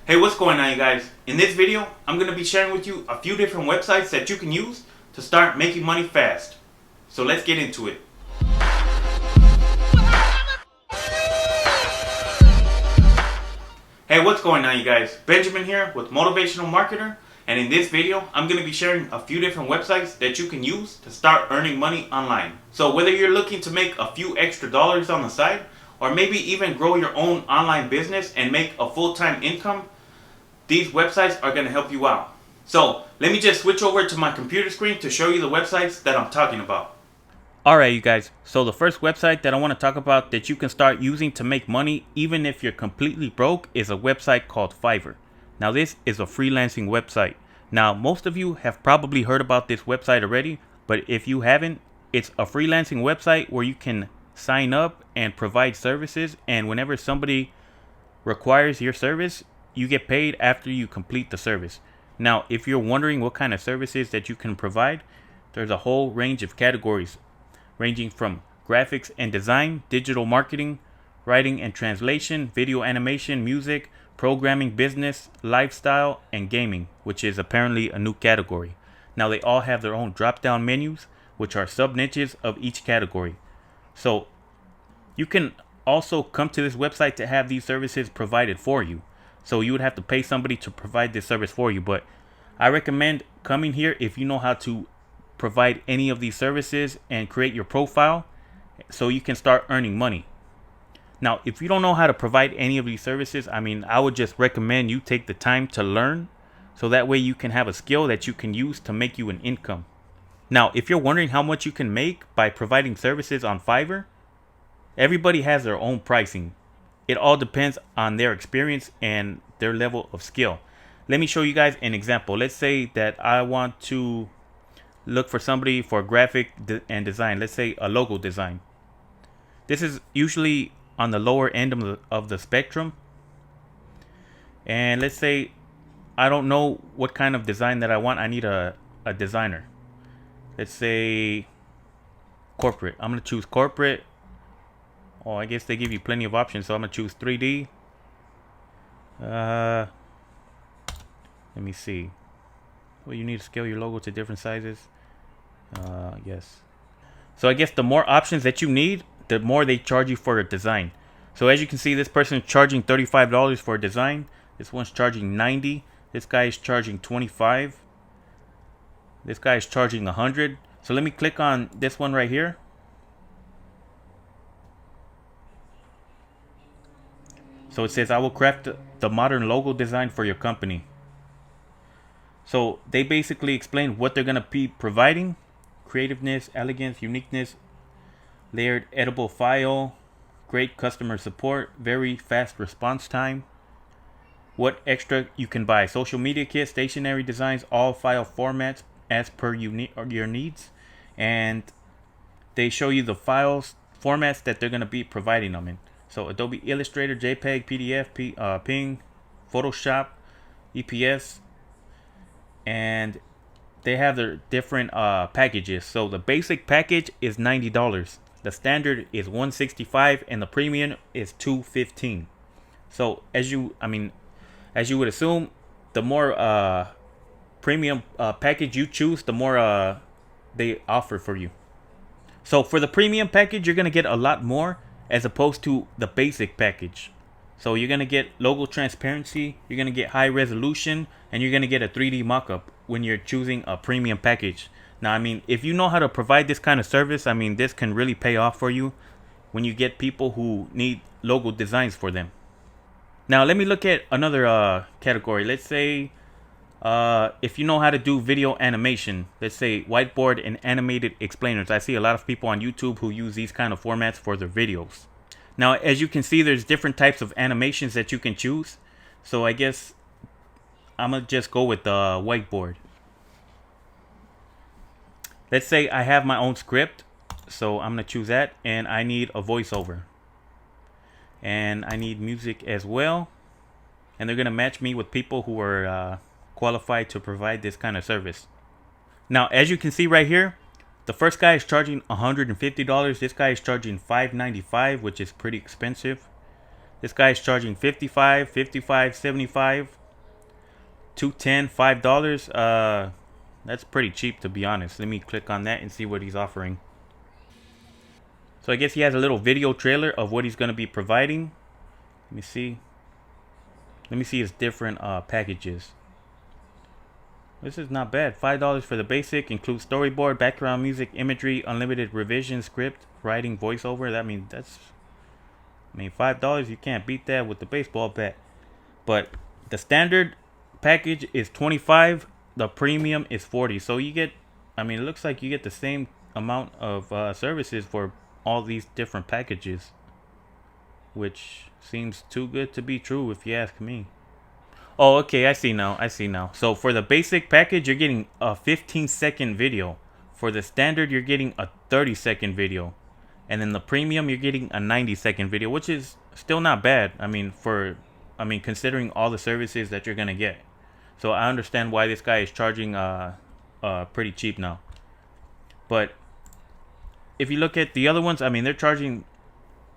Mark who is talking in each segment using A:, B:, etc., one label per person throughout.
A: Hey, what's going on, you guys? In this video, I'm going to be sharing with you a few different websites that you can use to start making money fast. So let's get into it. Hey, what's going on, you guys? Benjamin here with Motivational Marketer, and in this video, I'm going to be sharing a few different websites that you can use to start earning money online. So whether you're looking to make a few extra dollars on the side, or maybe even grow your own online business and make a full-time income, these websites are going to help you out. So let me just switch over to my computer screen to show you the websites that I'm talking about. Alright, you guys, so the first website that I want to talk about that you can start using to make money even if you're completely broke is a website called Fiverr. Now this is a freelancing website. Now most of you have probably heard about this website already, but if you haven't, it's a freelancing website where you can sign up and provide services, and whenever somebody requires your service, you get paid after you complete the service. Now, if you're wondering what kind of services that you can provide, there's a whole range of categories ranging from graphics and design, digital marketing, writing and translation, video animation, music, programming, business, lifestyle, and gaming, which is apparently a new category. Now, they all have their own drop-down menus, which are sub-niches of each category. So, you can also come to this website to have these services provided for you. So you would have to pay somebody to provide this service for you. But I recommend coming here if you know how to provide any of these services and create your profile so you can start earning money. Now, if you don't know how to provide any of these services, I would just recommend you take the time to learn so that way you can have a skill that you can use to make you an income. Now, if you're wondering how much you can make by providing services on Fiverr, everybody has their own pricing. It all depends on their experience and their level of skill. Let me show you guys an example. Let's say that I want to look for somebody for graphic and design. Let's say a logo design. This is usually on the lower end of the spectrum. And let's say I don't know what kind of design that I want. I need a designer. Let's say corporate. I'm going to choose corporate. Oh, I guess they give you plenty of options, so I'm going to choose 3D. Let me see. Well, you need to scale your logo to different sizes. Yes. So I guess the more options that you need, the more they charge you for a design. So as you can see, this person is charging $35 for a design. This one's charging $90. This guy is charging $25. This guy is charging $100. So let me click on this one right here. So it says, I will craft the modern logo design for your company. So they basically explain what they're going to be providing. Creativeness, elegance, uniqueness, layered editable file, great customer support, very fast response time. What extra you can buy. Social media kit, stationery designs, all file formats as per your needs. And they show you the files, formats that they're going to be providing them in. So Adobe Illustrator, JPEG, PDF, Ping, Photoshop, EPS, and they have their different packages. So the basic package is $90, the standard is $165, and the premium is $215. So as you would assume, the more premium package you choose, the more they offer for you. So for the premium package, you're gonna get a lot more as opposed to the basic package. So you're going to get logo transparency, you're going to get high resolution, and you're going to get a 3D mockup when you're choosing a premium package. Now, if you know how to provide this kind of service, this can really pay off for you when you get people who need logo designs for them. Now, let me look at another category. Let's say if you know how to do video animation, let's say whiteboard and animated explainers. I see a lot of people on YouTube who use these kind of formats for their videos. Now, as you can see, there's different types of animations that you can choose. So I guess I'm going to just go with the whiteboard. Let's say I have my own script. So I'm going to choose that, and I need a voiceover. And I need music as well. And they're going to match me with people who are qualified to provide this kind of service. Now, as you can see right here, the first guy is charging $150. This guy is charging $595, which is pretty expensive. This guy is charging 55, 55, 75, 210, $5. That's pretty cheap, to be honest. Let me click on that and see what he's offering. So I guess he has a little video trailer of what he's going to be providing. Let me see. Let me see his different packages. This is not bad. $5 for the basic. Includes storyboard, background music, imagery, unlimited revision, script, writing, voiceover. $5. You can't beat that with the baseball bat. But the standard package is 25. The premium is 40. So you get, it looks like you get the same amount of services for all these different packages, which seems too good to be true if you ask me. Oh, okay, I see now. So for the basic package, you're getting a 15-second video. For the standard, you're getting a 30-second video. And then the premium, you're getting a 90-second video, which is still not bad. Considering all the services that you're gonna get. So I understand why this guy is charging pretty cheap now. But if you look at the other ones, they're charging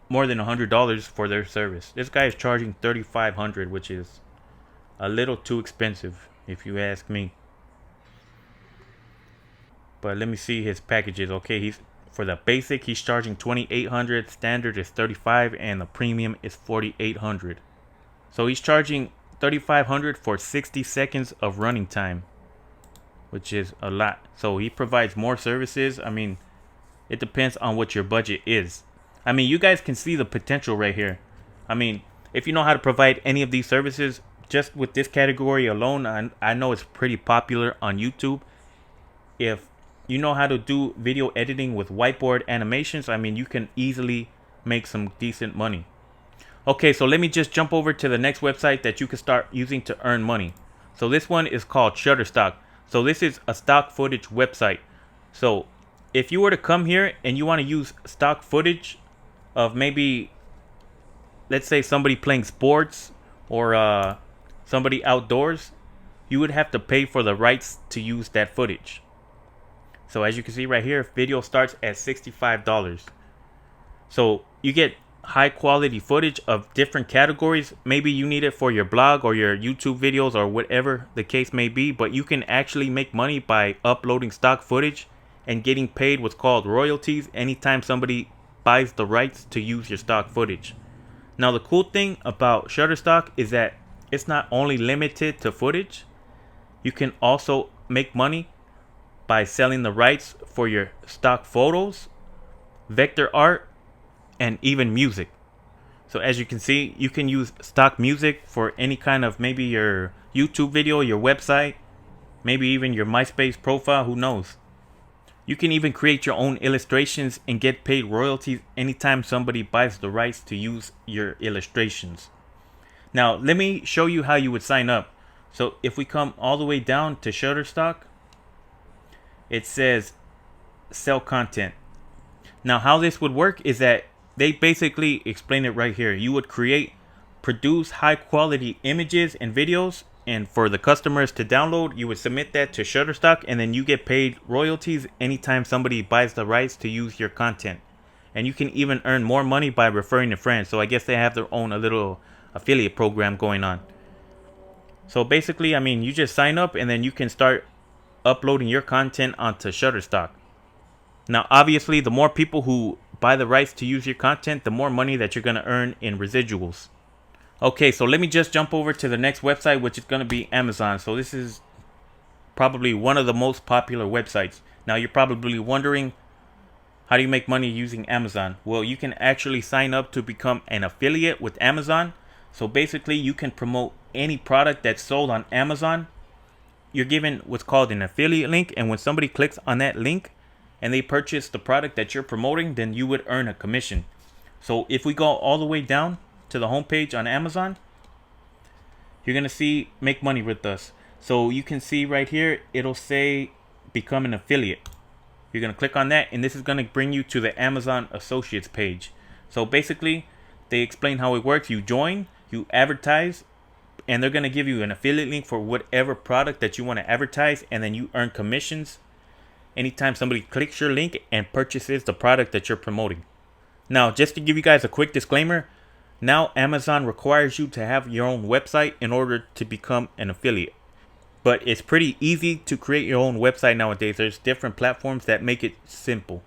A: more than $100 for their service. This guy is charging $3,500, which is a little too expensive, if you ask me. But let me see his packages. Okay, for the basic, he's charging $2,800. Standard is $35, and the premium is $4,800. So he's charging $3,500 for 60 seconds of running time, which is a lot. So he provides more services. It depends on what your budget is. You guys can see the potential right here. If you know how to provide any of these services, just with this category alone, I know it's pretty popular on YouTube. If you know how to do video editing with whiteboard animations, you can easily make some decent money. Okay, so let me just jump over to the next website that you can start using to earn money. So this one is called Shutterstock. So this is a stock footage website. So if you were to come here and you want to use stock footage of maybe, let's say, somebody playing sports or somebody outdoors, you would have to pay for the rights to use that footage. So as you can see right here, video starts at $65. So you get high quality footage of different categories. Maybe you need it for your blog or your YouTube videos or whatever the case may be, but you can actually make money by uploading stock footage and getting paid what's called royalties anytime somebody buys the rights to use your stock footage. Now the cool thing about Shutterstock is that it's not only limited to footage. You can also make money by selling the rights for your stock photos, vector art, and even music. So as you can see, you can use stock music for any kind of, maybe your YouTube video, your website, maybe even your MySpace profile, who knows. You can even create your own illustrations and get paid royalties anytime somebody buys the rights to use your illustrations. Now, let me show you how you would sign up. So if we come all the way down to Shutterstock, it says sell content. Now, how this would work is that they basically explain it right here. You would produce high quality images and videos, and for the customers to download, you would submit that to Shutterstock, and then you get paid royalties anytime somebody buys the rights to use your content. And you can even earn more money by referring to friends. So I guess they have their own a little affiliate program going on. So basically, you just sign up and then you can start uploading your content onto Shutterstock. Now, obviously, the more people who buy the rights to use your content, the more money that you're going to earn in residuals. Okay, so let me just jump over to the next website, which is going to be Amazon. So this is probably one of the most popular websites. Now, you're probably wondering, how do you make money using Amazon? Well, you can actually sign up to become an affiliate with Amazon. So basically, you can promote any product that's sold on Amazon. You're given what's called an affiliate link, and when somebody clicks on that link and they purchase the product that you're promoting, then you would earn a commission. So if we go all the way down to the homepage on Amazon, you're going to see make money with us. So you can see right here, it'll say become an affiliate. You're going to click on that, and this is going to bring you to the Amazon Associates page. So basically, they explain how it works. You join, you advertise, and they're going to give you an affiliate link for whatever product that you want to advertise, and then you earn commissions anytime somebody clicks your link and purchases the product that you're promoting. Now, just to give you guys a quick disclaimer, Now Amazon requires you to have your own website in order to become an affiliate. But it's pretty easy to create your own website nowadays. There's different platforms that make it simple.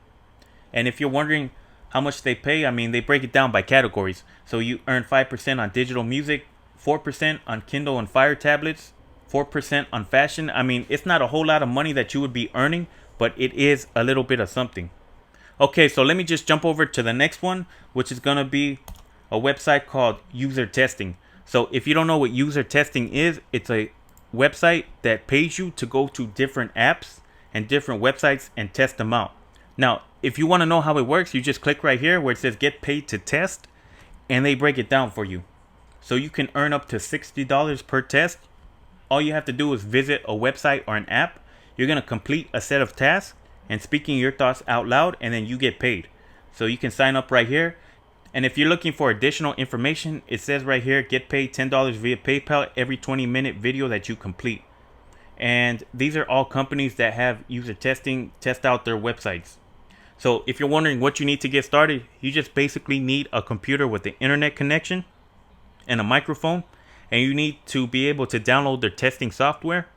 A: And if you're wondering how much they pay, I mean, they break it down by categories. So you earn 5% on digital music, 4% on Kindle and Fire tablets, 4% on fashion. I mean, it's not a whole lot of money that you would be earning, but it is a little bit of something. Okay, so let me just jump over to the next one, which is going to be a website called User Testing. So if you don't know what user testing is, it's a website that pays you to go to different apps and different websites and test them out. Now, if you want to know how it works, you just click right here where it says get paid to test, and they break it down for you. So you can earn up to $60 per test. All you have to do is visit a website or an app. You're going to complete a set of tasks and speaking your thoughts out loud, and then you get paid. So you can sign up right here. And if you're looking for additional information, it says right here, get paid $10 via PayPal every 20-minute video that you complete. And these are all companies that have user testing, test out their websites. So if you're wondering what you need to get started, you just basically need a computer with an internet connection and a microphone. And you need to be able to download their testing software.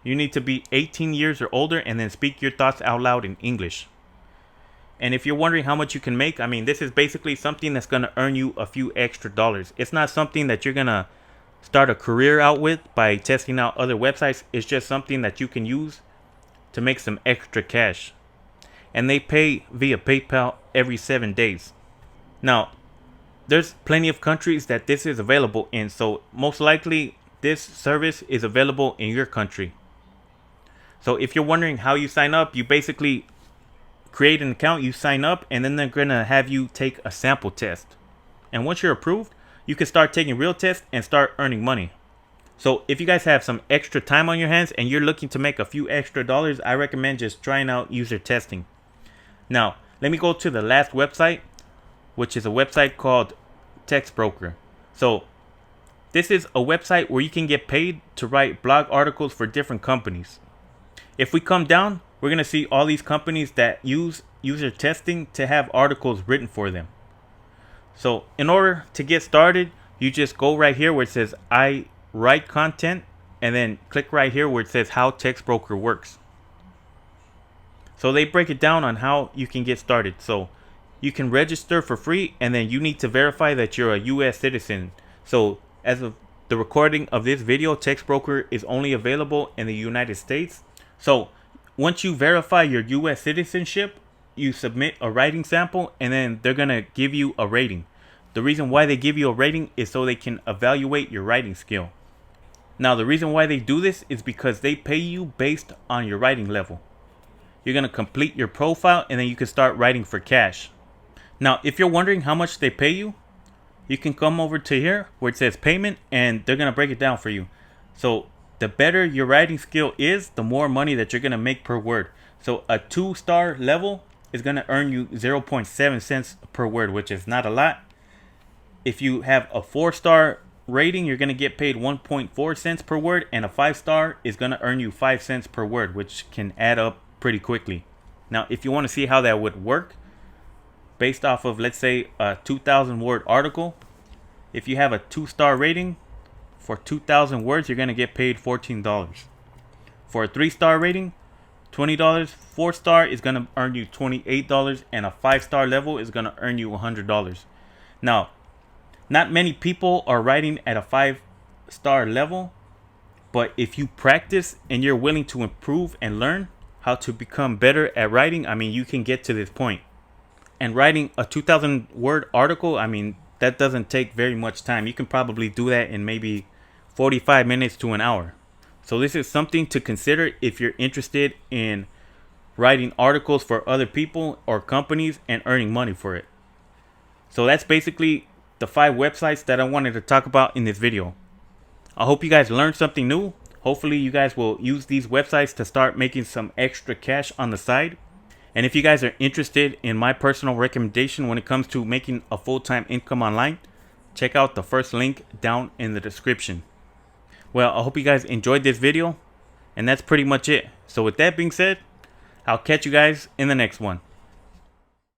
A: You need to be 18 years or older and then speak your thoughts out loud in English. And if you're wondering how much you can make, I mean, this is basically something that's going to earn you a few extra dollars. It's not something that you're going to start a career out with by testing out other websites. It's just something that you can use to make some extra cash. And they pay via PayPal every 7 days. Now, there's plenty of countries that this is available in, so most likely this service is available in your country. So if you're wondering how you sign up, you basically create an account, you sign up, and then they're going to have you take a sample test. And once you're approved, you can start taking real tests and start earning money. So if you guys have some extra time on your hands and you're looking to make a few extra dollars, I recommend just trying out user testing. Now, let me go to the last website, which is a website called Tex Broker. So this is a website where you can get paid to write blog articles for different companies. If we come down, we're going to see all these companies that use user testing to have articles written for them. So in order to get started, you just go right here where it says I write content, and then click right here where it says how Tex Broker works. So they break it down on how you can get started. So you can register for free, and then you need to verify that you're a US citizen. So as of the recording of this video, Tex Broker is only available in the United States. So once you verify your US citizenship, you submit a writing sample, and then they're going to give you a rating. The reason why they give you a rating is so they can evaluate your writing skill. Now, the reason why they do this is because they pay you based on your writing level. You're going to complete your profile, and then you can start writing for cash. Now, if you're wondering how much they pay you, you can come over to here where it says payment, and they're going to break it down for you. So the better your writing skill is, the more money that you're going to make per word. So a 2-star level is going to earn you 0.7 cents per word, which is not a lot. If you have a 4-star rating, you're going to get paid 1.4 cents per word, and a 5-star is going to earn you 5 cents per word, which can add up pretty quickly. Now, if you want to see how that would work, based off of, let's say, a 2,000 word article, if you have a 2-star rating for 2,000 words, you're going to get paid $14. For a 3-star rating, $20. 4-star is going to earn you $28, and a 5-star level is going to earn you $100. Now, not many people are writing at a 5-star level, but if you practice and you're willing to improve and learn how to become better at writing, I mean, you can get to this point. And writing a 2,000 word article, I mean, that doesn't take very much time. You can probably do that in maybe 45 minutes to an hour. So this is something to consider if you're interested in writing articles for other people or companies and earning money for it. So that's basically the 5 websites that I wanted to talk about in this video. I hope you guys learned something new. Hopefully you guys will use these websites to start making some extra cash on the side. And if you guys are interested in my personal recommendation when it comes to making a full-time income online, check out the first link down in the description. Well, I hope you guys enjoyed this video, and that's pretty much it. So with that being said, I'll catch you guys in the next one.